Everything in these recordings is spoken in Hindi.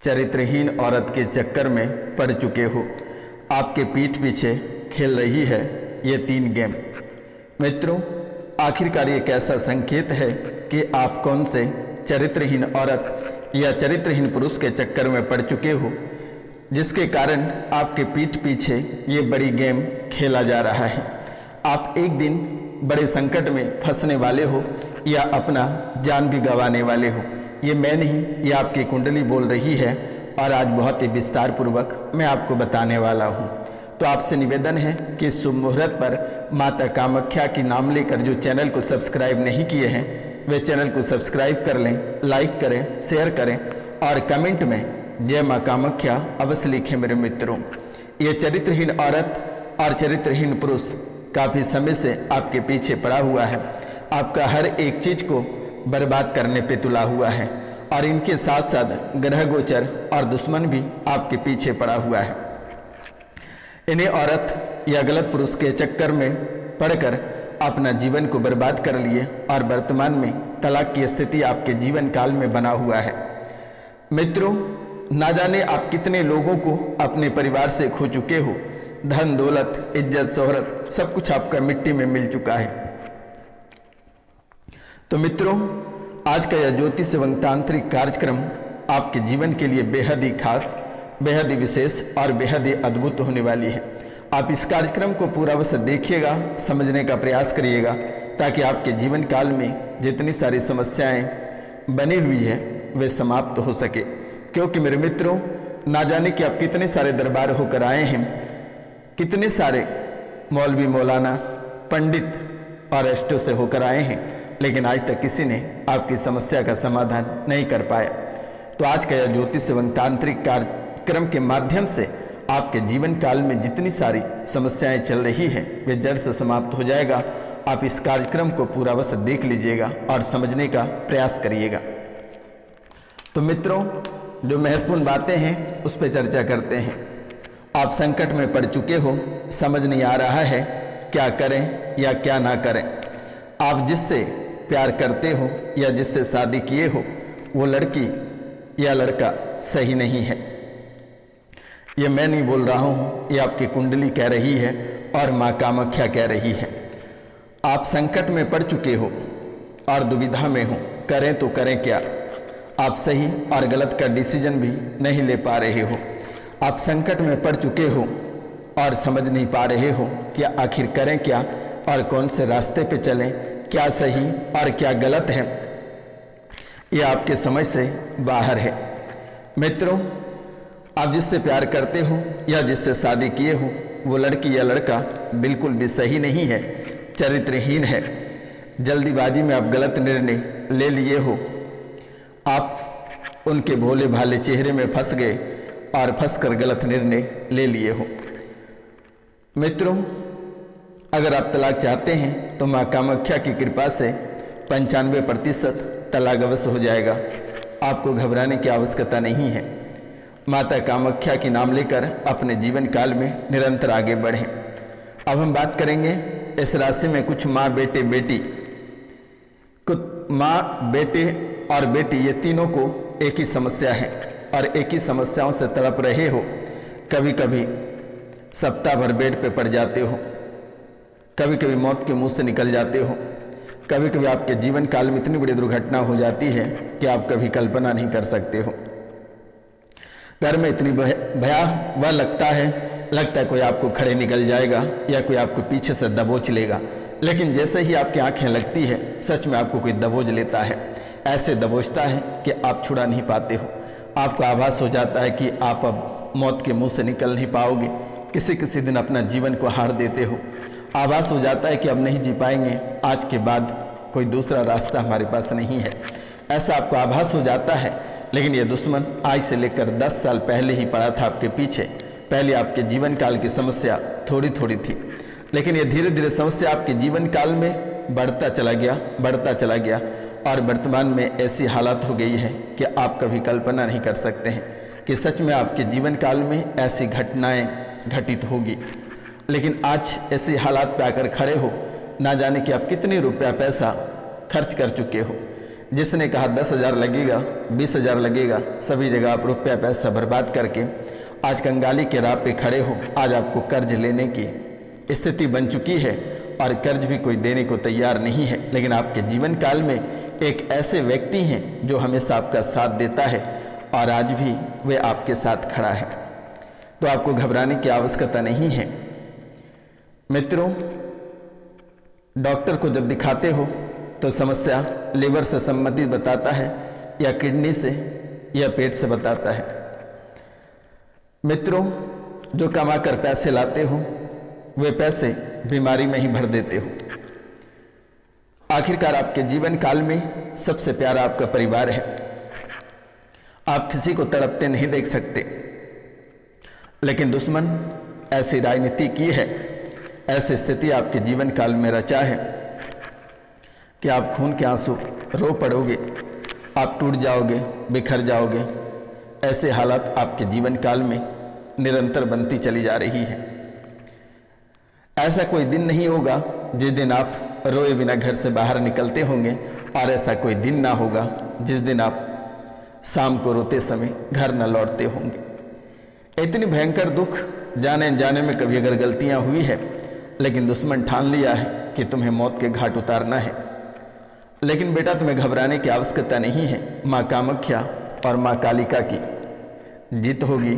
चरित्रहीन औरत के चक्कर में पड़ चुके हो, आपके पीठ पीछे खेल रही है ये 3 गेम। मित्रों, आखिरकार ये कैसा संकेत है कि आप कौन से चरित्रहीन औरत या चरित्रहीन पुरुष के चक्कर में पड़ चुके हो, जिसके कारण आपके पीठ पीछे ये बड़ी गेम खेला जा रहा है। आप एक दिन बड़े संकट में फंसने वाले हो या अपना जान भी गंवाने वाले हो। ये मैं नहीं, ये आपकी कुंडली बोल रही है और आज बहुत ही विस्तार पूर्वक मैं आपको बताने वाला हूँ। तो आपसे निवेदन है कि शुभ मुहूर्त पर माता कामाख्या की नाम लेकर जो चैनल को सब्सक्राइब नहीं किए हैं वे चैनल को सब्सक्राइब कर लें, लाइक करें, शेयर करें और कमेंट में जय माँ कामाख्या अवश्य लिखें। मेरे मित्रों, ये चरित्रहीन औरत और चरित्रहीन पुरुष काफ़ी समय से आपके पीछे पड़ा हुआ है, आपका हर एक चीज को बर्बाद करने पे तुला हुआ है और इनके साथ साथ ग्रह गोचर और दुश्मन भी आपके पीछे पड़ा हुआ है। इन्हें औरत या गलत पुरुष के चक्कर में पड़कर अपना जीवन को बर्बाद कर लिए और वर्तमान में तलाक की स्थिति आपके जीवन काल में बना हुआ है। मित्रों, ना जाने आप कितने लोगों को अपने परिवार से खो चुके हो। धन दौलत, इज्जत, शोहरत सब कुछ आपका मिट्टी में मिल चुका है। तो मित्रों, आज का यह ज्योतिष एवं तांत्रिक कार्यक्रम आपके जीवन के लिए बेहद ही खास, बेहद ही विशेष और बेहद ही अद्भुत होने वाली है। आप इस कार्यक्रम को पूरा अवश्य देखिएगा, समझने का प्रयास करिएगा, ताकि आपके जीवन काल में जितनी सारी समस्याएं बनी हुई है वे समाप्त हो सके। क्योंकि मेरे मित्रों, ना जाने कि आप कितने सारे दरबार होकर आए हैं, कितने सारे मौलवी, मौलाना, पंडित और अष्टों से होकर आए हैं, लेकिन आज तक किसी ने आपकी समस्या का समाधान नहीं कर पाया। तो आज का यह ज्योतिष एवं तांत्रिक कार्यक्रम के माध्यम से आपके जीवन काल में जितनी सारी समस्याएं चल रही हैं वे जड़ से समाप्त हो जाएगा। आप इस कार्यक्रम को पूरा अवश्य देख लीजिएगा और समझने का प्रयास करिएगा। तो मित्रों, जो महत्वपूर्ण बातें हैं उस पर चर्चा करते हैं। आप संकट में पड़ चुके हो, समझ नहीं आ रहा है क्या करें या क्या ना करें। आप जिससे प्यार करते हो या जिससे शादी किए हो वो लड़की या लड़का सही नहीं है। ये मैं नहीं बोल रहा हूँ, ये आपकी कुंडली कह रही है और माँ कामाख्या कह रही है। आप संकट में पड़ चुके हो और दुविधा में हो, करें तो करें क्या। आप सही और गलत का डिसीजन भी नहीं ले पा रहे हो। आप संकट में पड़ चुके हो और समझ नहीं पा रहे हो कि आखिर करें क्या और कौन से रास्ते पे चलें, क्या सही और क्या गलत है। यह आपके समझ से बाहर है। मित्रों, आप जिससे प्यार करते हो या जिससे शादी किए हो वो लड़की या लड़का बिल्कुल भी सही नहीं है, चरित्रहीन है। जल्दीबाजी में आप गलत निर्णय ले लिए हो। आप उनके भोले भाले चेहरे में फंस गए और फंसकर गलत निर्णय ले लिए हो। मित्रों, अगर आप तलाक चाहते हैं तो माँ कामाख्या की कृपा से 95% तलाक अवश्य हो जाएगा। आपको घबराने की आवश्यकता नहीं है। माता कामाख्या की नाम लेकर अपने जीवन काल में निरंतर आगे बढ़ें। अब हम बात करेंगे इस राशि में कुछ माँ, बेटे, बेटी, कुछ माँ, बेटे और बेटी, ये तीनों को एक ही समस्या है और एक ही समस्याओं से तड़प रहे हो। कभी कभी सप्ताह भर बेड पे पड़ जाते हो, कभी कभी मौत के मुंह से निकल जाते हो, कभी कभी आपके जीवन काल में इतनी बड़ी दुर्घटना हो जाती है कि आप कभी कल्पना नहीं कर सकते हो। घर में इतनी भयावह लगता है कोई आपको खड़े निकल जाएगा या कोई आपको पीछे से दबोच लेगा। लेकिन जैसे ही आपकी आंखें लगती है, सच में आपको कोई दबोच लेता है। ऐसे दबोचता है कि आप छुड़ा नहीं पाते हो। आपको आभास हो जाता है कि आप अब मौत के मुंह से निकल नहीं पाओगे। किसी किसी दिन अपना जीवन को हार देते हो। आभास हो जाता है कि अब नहीं जी पाएंगे, आज के बाद कोई दूसरा रास्ता हमारे पास नहीं है। ऐसा आपको आभास हो जाता है। लेकिन ये दुश्मन आज से लेकर 10 साल पहले ही पड़ा था आपके पीछे। पहले आपके जीवन काल की समस्या थोड़ी थोड़ी थी, लेकिन ये धीरे धीरे समस्या आपके जीवन काल में बढ़ता चला गया और वर्तमान में ऐसी हालत हो गई है कि आप कभी कल्पना नहीं कर सकते हैं कि सच में आपके जीवन काल में ऐसी घटनाएं घटित होगी। लेकिन आज ऐसी हालात पे आकर खड़े हो, ना जाने कि आप कितने रुपया पैसा खर्च कर चुके हो, जिसने कहा 10,000 लगेगा, 20,000 लगेगा, सभी जगह आप रुपया पैसा बर्बाद करके आज कंगाली के राह पे खड़े हो। आज आपको कर्ज लेने की स्थिति बन चुकी है और कर्ज भी कोई देने को तैयार नहीं है। लेकिन आपके जीवन काल में एक ऐसे व्यक्ति हैं जो हमेशा आपका साथ देता है और आज भी वे आपके साथ खड़ा है, तो आपको घबराने की आवश्यकता नहीं है। मित्रों, डॉक्टर को जब दिखाते हो तो समस्या लीवर से संबंधित बताता है या किडनी से या पेट से बताता है। मित्रों, जो कमाकर पैसे लाते हो वे पैसे बीमारी में ही भर देते हो। आखिरकार आपके जीवन काल में सबसे प्यारा आपका परिवार है। आप किसी को तड़पते नहीं देख सकते, लेकिन दुश्मन ऐसी राजनीति की है, ऐसी स्थिति आपके जीवन काल में रचा है कि आप खून के आंसू रो पड़ोगे, आप टूट जाओगे, बिखर जाओगे। ऐसे हालात आपके जीवन काल में निरंतर बनती चली जा रही है। ऐसा कोई दिन नहीं होगा जिस दिन आप रोए बिना घर से बाहर निकलते होंगे, और ऐसा कोई दिन ना होगा जिस दिन आप शाम को रोते समय घर न लौटते होंगे। इतनी भयंकर दुख जाने अनजाने में कभी अगर गलतियां हुई है, लेकिन दुश्मन ठान लिया है कि तुम्हें मौत के घाट उतारना है। लेकिन बेटा, तुम्हें घबराने की आवश्यकता नहीं है। माँ कामाख्या और माँ कालिका की जीत होगी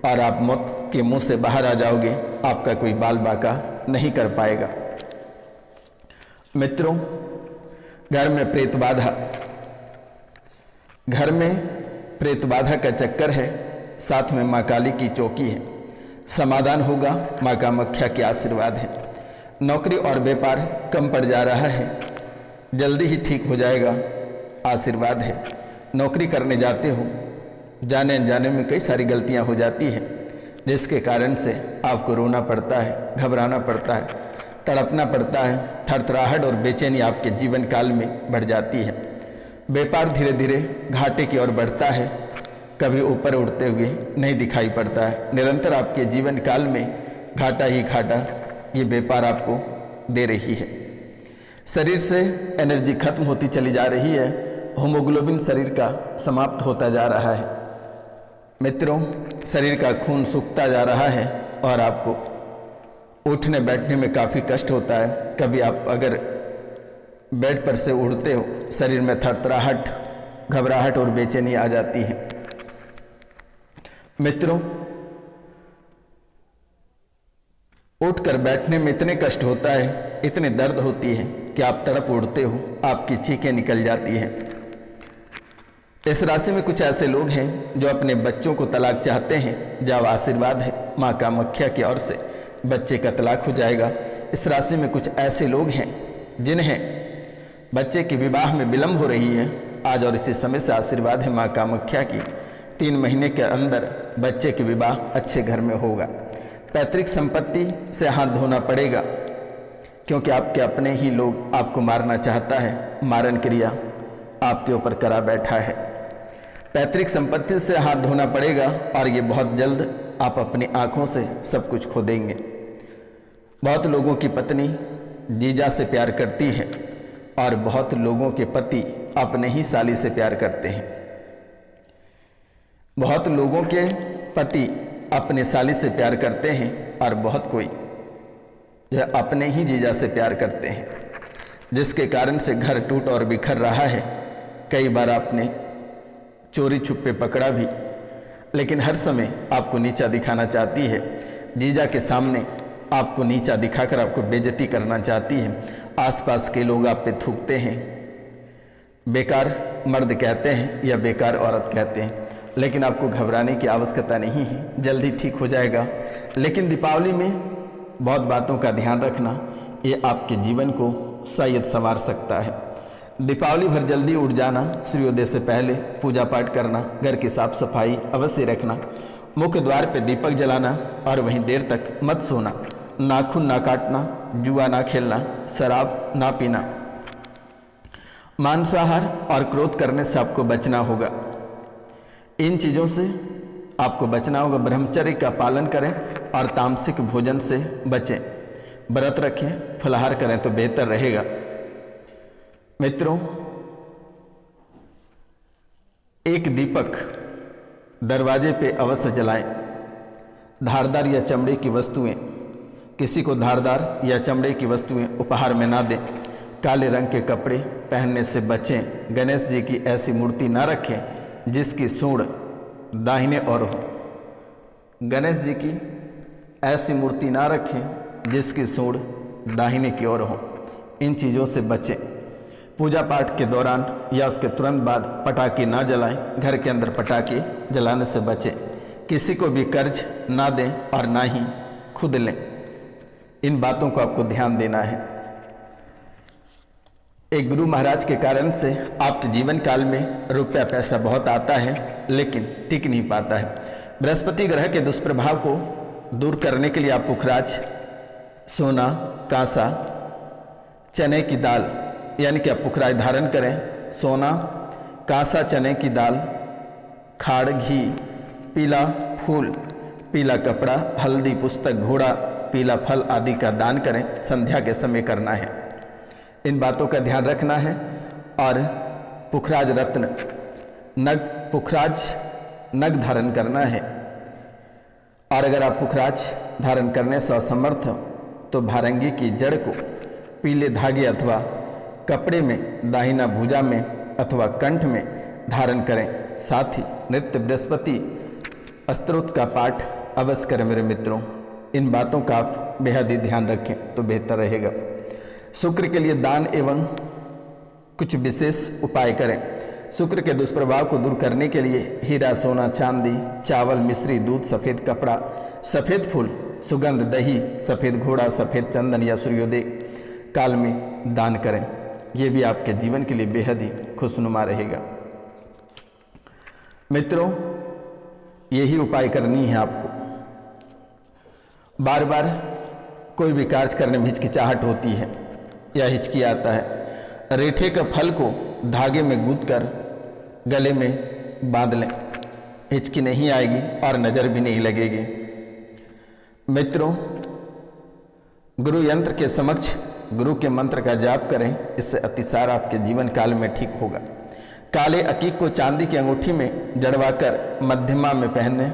और आप मौत के मुंह से बाहर आ जाओगे। आपका कोई बाल बाका नहीं कर पाएगा। मित्रों, घर में प्रेत बाधा, घर में प्रेत बाधा का चक्कर है, साथ में माँ काली की चौकी है। समाधान होगा, माँ कामाख्या के आशीर्वाद है। नौकरी और व्यापार कम पड़ जा रहा है, जल्दी ही ठीक हो जाएगा, आशीर्वाद है। नौकरी करने जाते हो, जाने अनजाने में कई सारी गलतियां हो जाती है, जिसके कारण से आपको रोना पड़ता है, घबराना पड़ता है, तड़पना पड़ता है। थरथराहट और बेचैनी आपके जीवन काल में बढ़ जाती है। व्यापार धीरे धीरे घाटे की ओर बढ़ता है, कभी ऊपर उड़ते हुए नहीं दिखाई पड़ता है। निरंतर आपके जीवन काल में घाटा ही घाटा ये व्यापार आपको दे रही है। शरीर से एनर्जी खत्म होती चली जा रही है, हीमोग्लोबिन शरीर का समाप्त होता जा रहा है। मित्रों, शरीर का खून सूखता जा रहा है और आपको उठने बैठने में काफ़ी कष्ट होता है। कभी आप अगर बेड पर से उठते हो, शरीर में थरथराहट, घबराहट और बेचैनी आ जाती है। मित्रों, उठकर बैठने में इतने कष्ट होता है, इतने दर्द होती है कि आप तड़प उठते हो, आपकी चीखें निकल जाती हैं। इस राशि में कुछ ऐसे लोग हैं जो अपने बच्चों को तलाक चाहते हैं। जब आशीर्वाद है माँ कामाख्या की ओर से, बच्चे का तलाक हो जाएगा। इस राशि में कुछ ऐसे लोग हैं जिन्हें बच्चे के विवाह में विलंब हो रही है। आज और इसी समय से आशीर्वाद है माँ कामाख्या की, 3 महीने के अंदर बच्चे के विवाह अच्छे घर में होगा। पैतृक संपत्ति से हाथ धोना पड़ेगा, क्योंकि आपके अपने ही लोग आपको मारना चाहता है। मारण क्रिया आपके ऊपर करा बैठा है। पैतृक संपत्ति से हाथ धोना पड़ेगा और ये बहुत जल्द आप अपनी आंखों से सब कुछ खो देंगे। बहुत लोगों की पत्नी जीजा से प्यार करती है और बहुत लोगों के पति अपने ही साली से प्यार करते हैं। बहुत लोगों के पति अपने साली से प्यार करते हैं और बहुत कोई जो अपने ही जीजा से प्यार करते हैं, जिसके कारण से घर टूट और बिखर रहा है। कई बार आपने चोरी छुपे पकड़ा भी, लेकिन हर समय आपको नीचा दिखाना चाहती है। जीजा के सामने आपको नीचा दिखाकर आपको बेइज्जती करना चाहती है। आसपास के लोग आप पे थूकते हैं, बेकार मर्द कहते हैं या बेकार औरत कहते हैं, लेकिन आपको घबराने की आवश्यकता नहीं है, जल्दी ठीक हो जाएगा। लेकिन दीपावली में बहुत बातों का ध्यान रखना, ये आपके जीवन को शायद संवार सकता है। दीपावली भर जल्दी उठ जाना, सूर्योदय से पहले पूजा पाठ करना, घर की साफ सफाई अवश्य रखना, मुख्य द्वार पे दीपक जलाना और वहीं देर तक मत सोना, नाखून ना काटना, जुआ ना खेलना, शराब ना पीना, मांसाहार और क्रोध करने से आपको बचना होगा। इन चीज़ों से आपको बचना होगा। ब्रह्मचर्य का पालन करें और तामसिक भोजन से बचें। व्रत रखें, फलाहार करें तो बेहतर रहेगा। मित्रों, एक दीपक दरवाजे पे अवश्य जलाएं। धारदार या चमड़े की वस्तुएं, किसी को धारदार या चमड़े की वस्तुएं उपहार में ना दें। काले रंग के कपड़े पहनने से बचें। गणेश जी की ऐसी मूर्ति ना रखें जिसकी सूंड दाहिने ओर हो। गणेश जी की ऐसी मूर्ति ना रखें जिसकी सूंड दाहिने की ओर हो। इन चीज़ों से बचें। पूजा पाठ के दौरान या उसके तुरंत बाद पटाखे ना जलाएं। घर के अंदर पटाखे जलाने से बचें। किसी को भी कर्ज ना दें और ना ही खुद लें। इन बातों को आपको ध्यान देना है। एक गुरु महाराज के कारण से आपके जीवन काल में रुपया पैसा बहुत आता है लेकिन टिक नहीं पाता है। बृहस्पति ग्रह के दुष्प्रभाव को दूर करने के लिए आप पुखराज, सोना, कांसा, चने की दाल यानी कि आप पुखराज धारण करें। सोना, कांसा, चने की दाल, खाड़, घी, पीला फूल, पीला कपड़ा, हल्दी, पुस्तक, घोड़ा, पीला फल आदि का दान करें। संध्या के समय करना है। इन बातों का ध्यान रखना है। और पुखराज रत्न नग, पुखराज नग धारण करना है। और अगर आप पुखराज धारण करने से असमर्थ हो तो भारंगी की जड़ को पीले धागे अथवा कपड़े में दाहिना भुजा में अथवा कंठ में धारण करें। साथ ही नित्य बृहस्पति स्तोत्र का पाठ अवश्य करें मेरे मित्रों। इन बातों का आप बेहद ही ध्यान रखें तो बेहतर रहेगा। शुक्र के लिए दान एवं कुछ विशेष उपाय करें। शुक्र के दुष्प्रभाव को दूर करने के लिए हीरा, सोना, चांदी, चावल, मिश्री, दूध, सफ़ेद कपड़ा, सफ़ेद फूल, सुगंध, दही, सफ़ेद घोड़ा, सफ़ेद चंदन या सूर्योदय काल में दान करें। ये भी आपके जीवन के लिए बेहद ही खुशनुमा रहेगा। मित्रों, यही उपाय करनी है आपको। बार बार कोई भी कार्य करने में हिचकिचाहट होती है या हिचकी आता है। रेठे के फल को धागे में गूंथकर गले में बांध लें। हिचकी नहीं आएगी और नज़र भी नहीं लगेगी। मित्रों, गुरु यंत्र के समक्ष गुरु के मंत्र का जाप करें। इससे अतिसार आपके जीवन काल में ठीक होगा। काले अकीक को चांदी की अंगूठी में जड़वाकर मध्यमा में पहनने,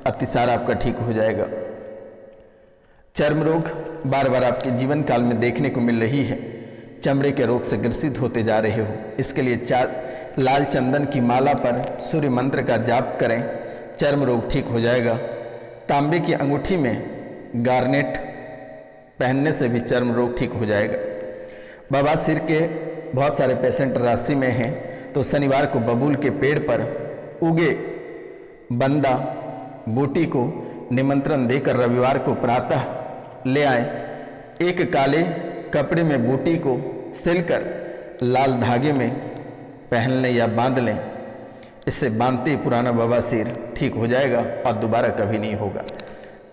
अतिसार आपका ठीक हो जाएगा। चर्म रोग बार बार आपके जीवन काल में देखने को मिल रही है। चमड़े के रोग से ग्रसित होते जा रहे हो, इसके लिए लाल चंदन की माला पर सूर्य मंत्र का जाप करें। चर्म रोग ठीक हो जाएगा। तांबे की अंगूठी में गार्नेट पहनने से भी चर्म रोग ठीक हो जाएगा। बवासीर के बहुत सारे पेशेंट राशि में हैं तो शनिवार को बबूल के पेड़ पर उगे बंदा बूटी को निमंत्रण देकर रविवार को प्रातः ले आए। एक काले कपड़े में बूटी को सिलकर लाल धागे में पहन लें या बांध लें। इससे बांधते ही पुराना बवासीर ठीक हो जाएगा और दोबारा कभी नहीं होगा।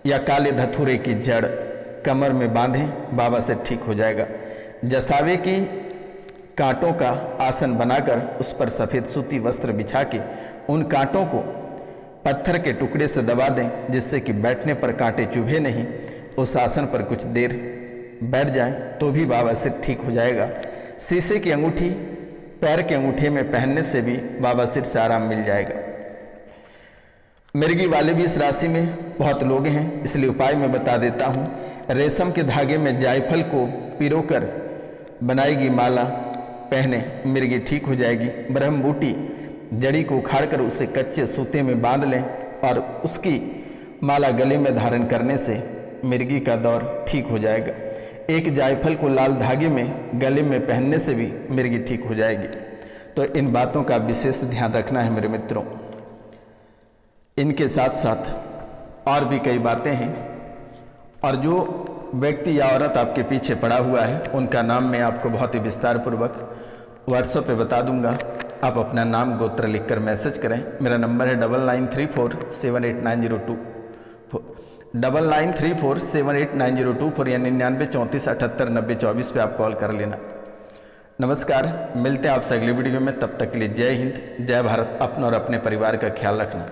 या काले धतूरे की जड़ कमर में बांधें, बाबा से ठीक हो जाएगा। जसावे की कांटों का आसन बनाकर उस पर सफ़ेद सूती वस्त्र बिछा के उन कांटों को पत्थर के टुकड़े से दबा दें, जिससे कि बैठने पर कांटे चुभे नहीं। उस आसन पर कुछ देर बैठ जाएं तो भी बाबा से ठीक हो जाएगा। शीशे की अंगूठी पैर के अंगूठे में पहनने से भी बाबा सिर से आराम मिल जाएगा। मिर्गी वाले भी इस राशि में बहुत लोग हैं, इसलिए उपाय मैं बता देता हूँ। रेशम के धागे में जायफल को पिरोकर बनाएगी माला पहने, मिर्गी ठीक हो जाएगी। ब्रह्म बूटी जड़ी को उखाड़कर उसे कच्चे सूते में बांध लें और उसकी माला गले में धारण करने से मिर्गी का दौर ठीक हो जाएगा। एक जायफल को लाल धागे में गले में पहनने से भी मिर्गी ठीक हो जाएगी। तो इन बातों का विशेष ध्यान रखना है मेरे मित्रों। इनके साथ साथ और भी कई बातें हैं और जो व्यक्ति या औरत आपके पीछे पड़ा हुआ है उनका नाम मैं आपको बहुत ही विस्तार पूर्वक व्हाट्सएप पे बता दूंगा। आप अपना नाम गोत्र लिखकर मैसेज करें। मेरा नंबर है 9934789024 9934789024 या 9934789024 पे आप कॉल कर लेना। नमस्कार, मिलते हैं आपसे अगली वीडियो में। तब तक के लिए जय हिंद, जय भारत। अपना और अपने परिवार का ख्याल रखना।